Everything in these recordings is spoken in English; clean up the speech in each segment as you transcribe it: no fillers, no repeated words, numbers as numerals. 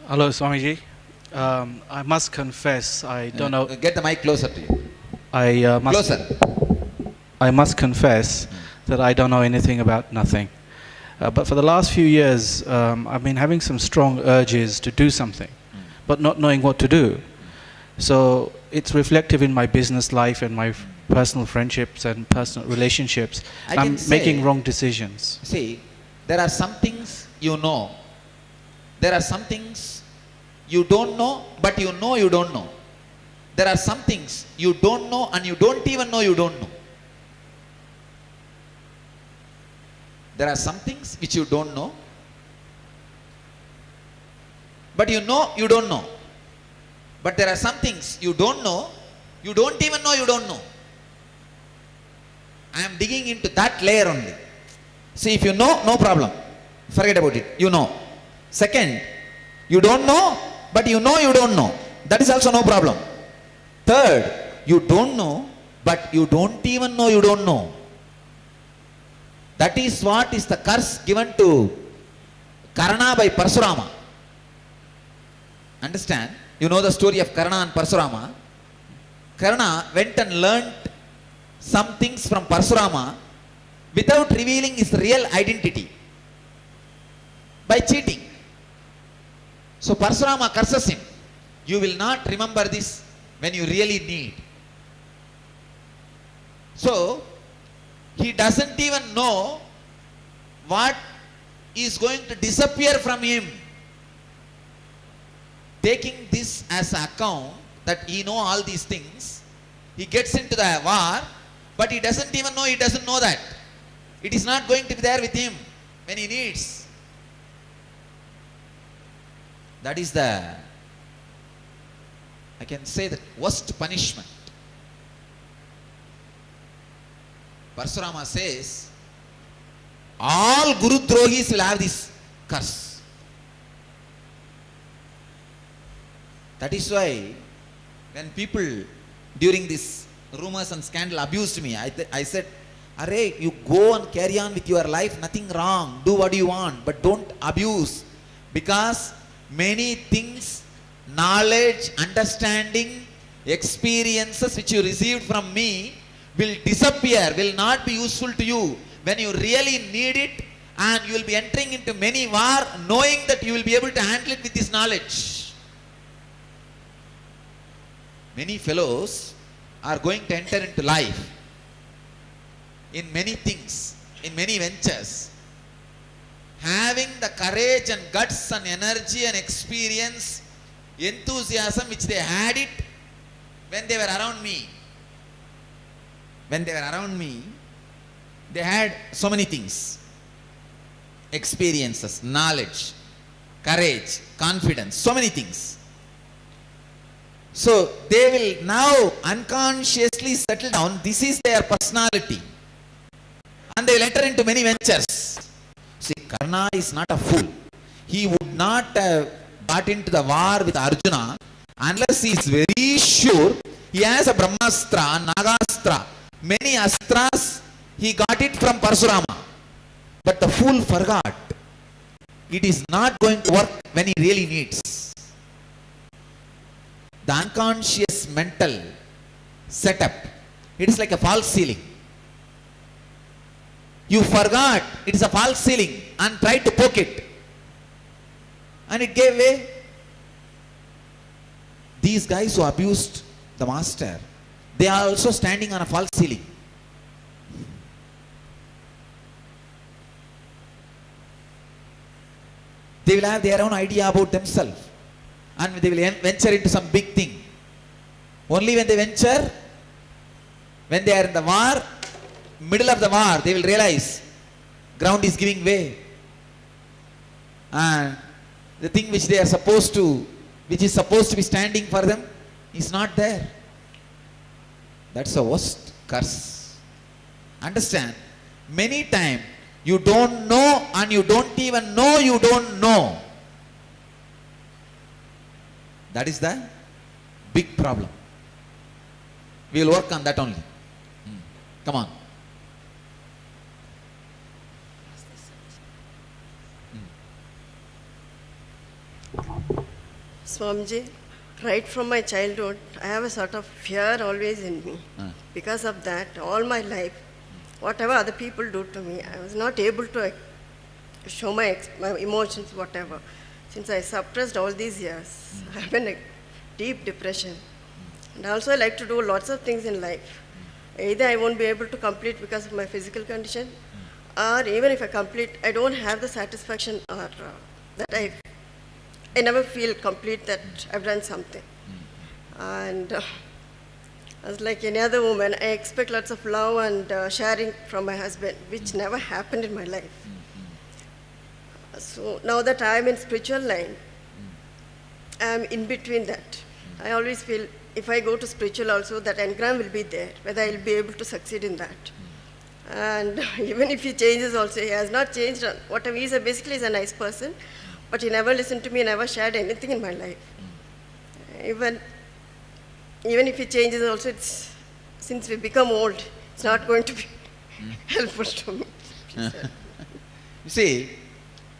Hello, Swamiji. I must confess, I don't know. Get the mic closer to you. I must. Closer. I must confess that I don't know anything about nothing. But for the last few years, I've been having some strong urges to do something, but not knowing what to do. So it's reflective in my business life and my personal friendships and personal relationships. I'm making wrong decisions. See, there are some things you know. There are some things you don't know, but you know you don't know. There are some things you don't know and you don't even know you don't know. There are some things which you don't know, but you know you don't know. But there are some things you don't know, you don't even know you don't know. I am digging into that layer only. See, if you know, no problem. Forget about it. You know. Second, you don't know, but you know you don't know. That is also no problem. Third, you don't know, but you don't even know you don't know. That is what is the curse given to Karna by Parsurama. Understand? You know the story of Karna and Parsurama. Karna went and learnt some things from Parsurama without revealing his real identity by cheating. So Parsurama curses him. You will not remember this when you really need. So he doesn't even know what is going to disappear from him. Taking this as an account that he know all these things, he gets into the war, but he doesn't even know he doesn't know that. It is not going to be there with him when he needs. That is the, I can say, the worst punishment. Parsurama says, all Guru Drohis will have this curse. That is why when people during this rumors and scandal abused me, I said, Arey, you go and carry on with your life, nothing wrong, do what you want, but don't abuse. Because many things, knowledge, understanding, experiences which you received from me will disappear, will not be useful to you when you really need it, and you will be entering into many war knowing that you will be able to handle it with this knowledge. Many fellows are going to enter into life in many things, in many ventures, having the courage and guts and energy and experience, enthusiasm which they had it when they were around me. When they were around me, they had so many things: experiences, knowledge, courage, confidence, so many things. So they will now unconsciously settle down. This is their personality, and they will enter into many ventures. See, Karna is not a fool. He would not have got into the war with Arjuna unless he is very sure he has a Brahmastra, Nagastra. Many astras he got it from Parsurama. But the fool forgot. It is not going to work when he really needs. The unconscious mental setup, it is like a false ceiling. You forgot it is a false ceiling and tried to poke it, and it gave way. These guys who abused the master, they are also standing on a false ceiling. They will have their own idea about themselves, and they will venture into some big thing. Only when they venture, when they are in the war, middle of the war, they will realize ground is giving way, and the thing which they are supposed to, which is supposed to be standing for them, is not there. That's the worst curse. Understand? Many times you don't know, and you don't even know you don't know. That is the big problem. We will work on that only. Come on. Swamiji, right from my childhood, I have a sort of fear always in me. Because of that, all my life, whatever other people do to me, I was not able to show my emotions, whatever. Since I suppressed all these years, I've been in a deep depression. And also, I like to do lots of things in life. Either I won't be able to complete because of my physical condition, or even if I complete, I don't have the satisfaction or that I never feel complete that I've done something. And as like any other woman, I expect lots of love and sharing from my husband, which never happened in my life. So now that I'm in spiritual line, I'm in between that. I always feel if I go to spiritual also, that engram will be there, whether I'll be able to succeed in that. And even if he changes also, he has not changed. Whatever he is, basically he's a nice person, but he never listened to me, never shared anything in my life. Even if he changes also, it's, since we become old, it's not going to be helpful to me. You see,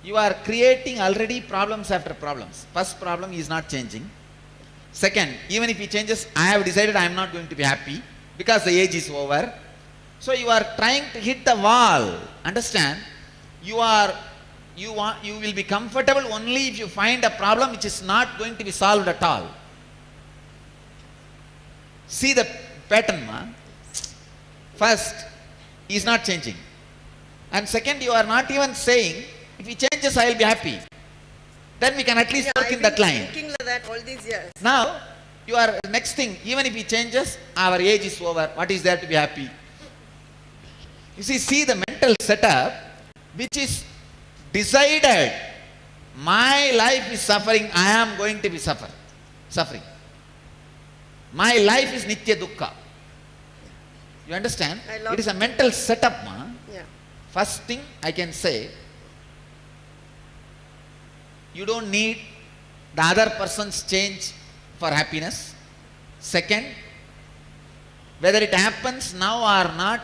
you are creating already problems after problems. First problem, he is not changing. Second, even if he changes, I have decided I am not going to be happy because the age is over. So you are trying to hit the wall. Understand? You will be comfortable only if you find a problem which is not going to be solved at all. See the pattern, ma? First, he is not changing. And second, you are not even saying, if he changes, I will be happy. Then we can at least work in that line. I've been thinking like that all these years. Now, you are next thing, even if he changes, our age is over. What is there to be happy? You see the mental setup which is decided. My life is suffering, I am going to be suffering. My life is nitya dukkha. You understand? It is a mental setup, ma. Yeah. First thing I can say, you don't need the other person's change for happiness. Second, whether it happens now or not,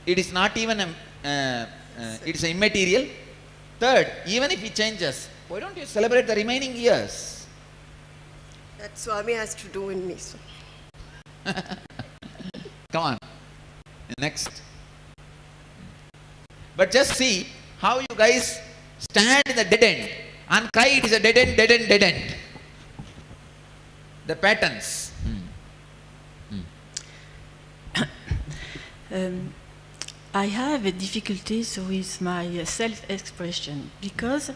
it is not even it is immaterial. Third, even if he changes, why don't you celebrate the remaining years? That Swami has to do in me. So. Come on. Next. But just see how you guys stand in the dead end and cry it is a dead end, dead end, dead end. The patterns. I have a difficulties with my self-expression because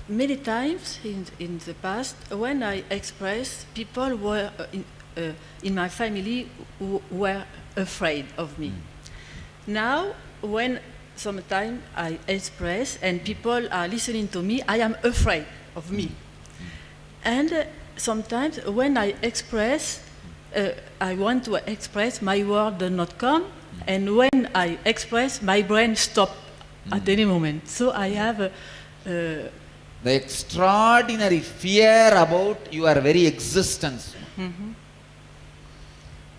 many times in the past, when I express, people were in my family were afraid of me. Now, when sometimes I express and people are listening to me, I am afraid of me. And sometimes when I express, I want to express, my word does not come, and when I express, my brain stops at any moment. So I have the extraordinary fear about your very existence.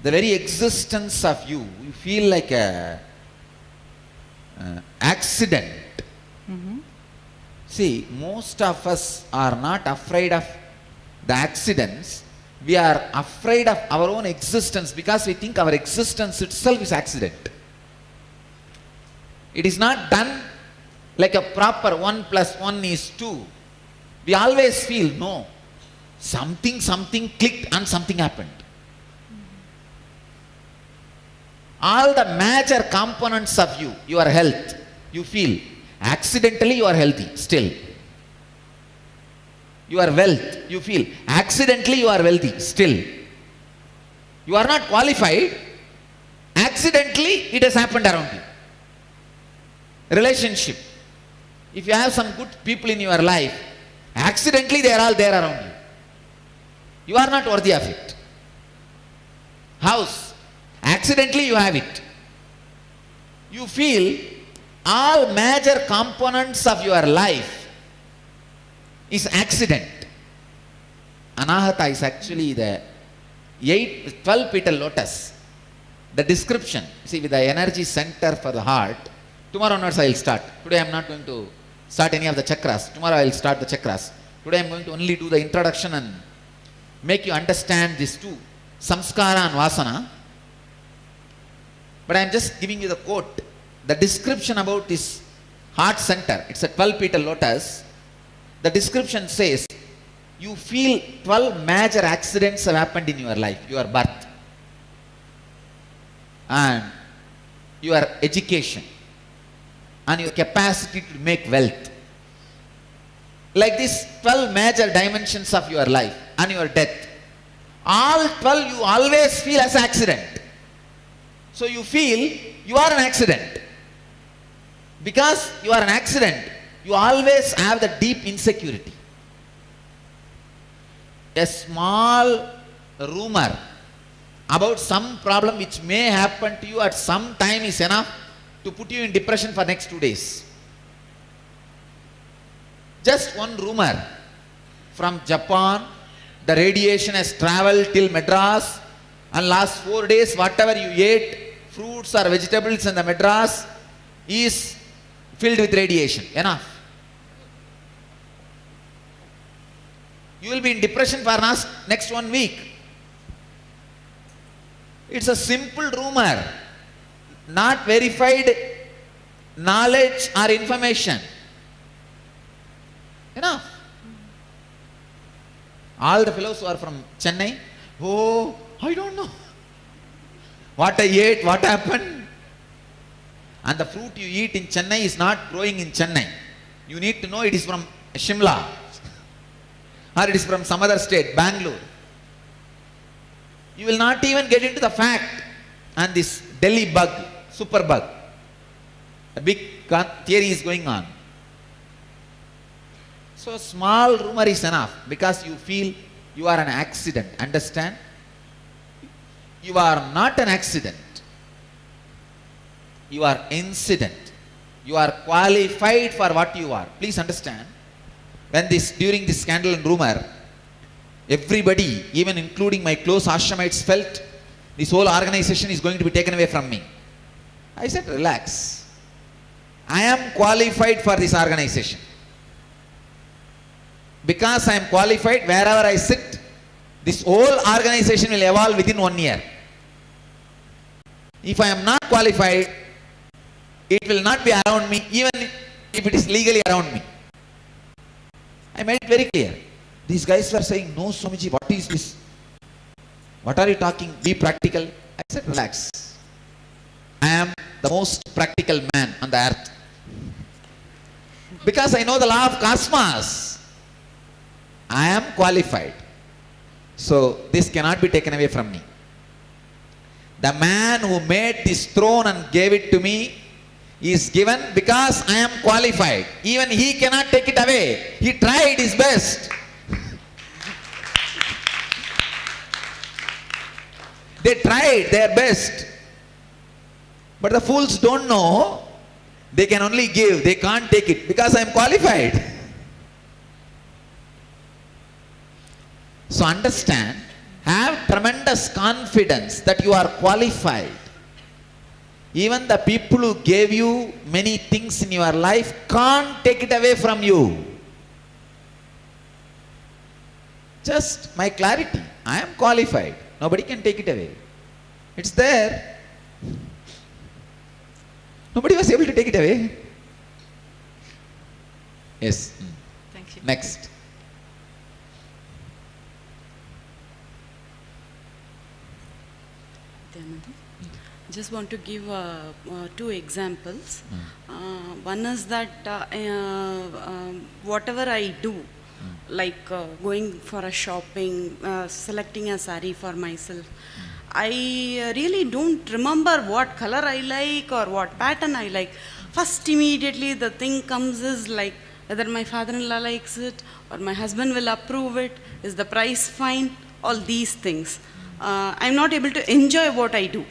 The very existence of you feel like a accident. See, most of us are not afraid of the accidents. We are afraid of our own existence because we think our existence itself is accident. It is not done like a proper 1 + 1 is 2. We always feel, no, something clicked and something happened. All the major components of you, your health, you feel accidentally you are healthy still. Your wealth, you feel accidentally you are wealthy still. You are not qualified, accidentally it has happened around you. Relationship, if you have some good people in your life, accidentally they are all there around you. You are not worthy of it. House, accidentally you have it. You feel all major components of your life is accident. Anahata is actually the 12 petal lotus. The description, see, with the energy center for the heart. Tomorrow onwards I will start. Today I am not going to start any of the chakras. Tomorrow I will start the chakras. Today I am going to only do the introduction and make you understand these two, samskara and vasana. But I am just giving you the quote, the description about this heart center. It's a 12-petal lotus. The description says, you feel 12 major accidents have happened in your life, your birth, and your education, and your capacity to make wealth. Like these 12 major dimensions of your life and your death. All 12 you always feel as accident. So you feel you are an accident. Because you are an accident, you always have the deep insecurity. A small rumor about some problem which may happen to you at some time is enough to put you in depression for next 2 days. Just one rumor from Japan, the radiation has traveled till Madras, and last 4 days whatever you ate, fruits or vegetables in the Madras, is filled with radiation. Enough. You will be in depression for next 1 week. It's a simple rumor, not verified knowledge or information. Enough. All the fellows who are from Chennai, oh, I don't know what I ate, what happened. And the fruit you eat in Chennai is not growing in Chennai. You need to know it is from Shimla, or it is from some other state, Bangalore. You will not even get into the fact. And this Delhi bug, super bug, a big theory is going on. So small rumor is enough because you feel you are an accident. Understand? You are not an accident. You are incident. You are qualified for what you are. Please understand. When during this scandal and rumor, everybody, even including my close ashramites, felt this whole organization is going to be taken away from me. I said, relax. I am qualified for this organization. Because I am qualified, wherever I sit, this whole organization will evolve within 1 year. If I am not qualified, it will not be around me, even if it is legally around me. I made it very clear. These guys were saying, no Swamiji, what is this? What are you talking? Be practical. I said, relax. I am the most practical man on the earth. Because I know the law of cosmos. I am qualified. So this cannot be taken away from me. The man who made this throne and gave it to me is given because I am qualified. Even he cannot take it away. He tried his best. They tried their best. But the fools don't know. They can only give. They can't take it because I am qualified. So understand, have tremendous confidence that you are qualified. Even the people who gave you many things in your life can't take it away from you. Just my clarity. I am qualified. Nobody can take it away. It's there. Nobody was able to take it away. Yes. Thank you. Next. Just want to give two examples. One is that whatever I do, like going for a shopping, selecting a sari for myself, I really don't remember what color I like or what pattern I like. First, immediately the thing comes is like whether my father-in-law likes it or my husband will approve it, is the price fine, all these things. I'm not able to enjoy what I do.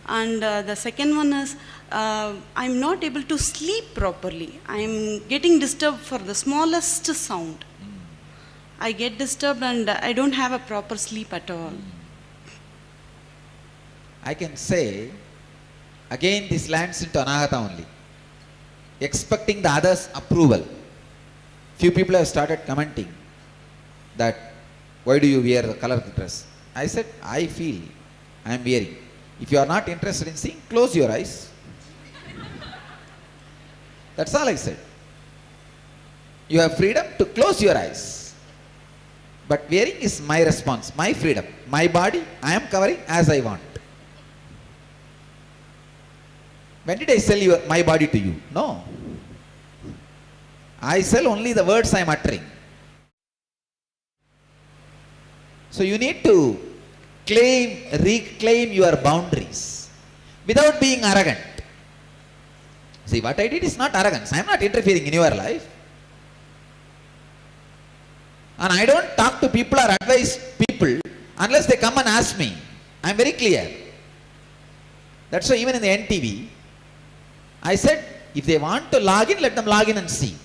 And the second one is I'm not able to sleep properly. I'm getting disturbed for the smallest sound. I get disturbed and I don't have a proper sleep at all. I can say, again this lands into Anahata only. Expecting the others' approval. Few people have started commenting that why do you wear the color dress? I said, I feel I am wearing. If you are not interested in seeing, close your eyes. That's all I said. You have freedom to close your eyes. But wearing is my response, my freedom, my body, I am covering as I want. When did I sell my body to you? No. I sell only the words I am uttering. So you need to reclaim your boundaries without being arrogant. See, what I did is not arrogance. I am not interfering in your life. And I don't talk to people or advise people unless they come and ask me. I am very clear. That's why even in the NTV, I said, if they want to log in, let them log in and see.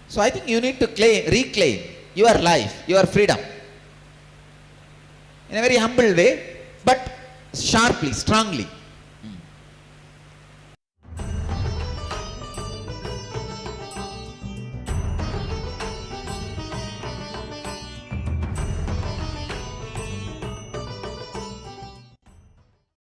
So I think you need to reclaim your life, your freedom. In a very humble way, but sharply, strongly.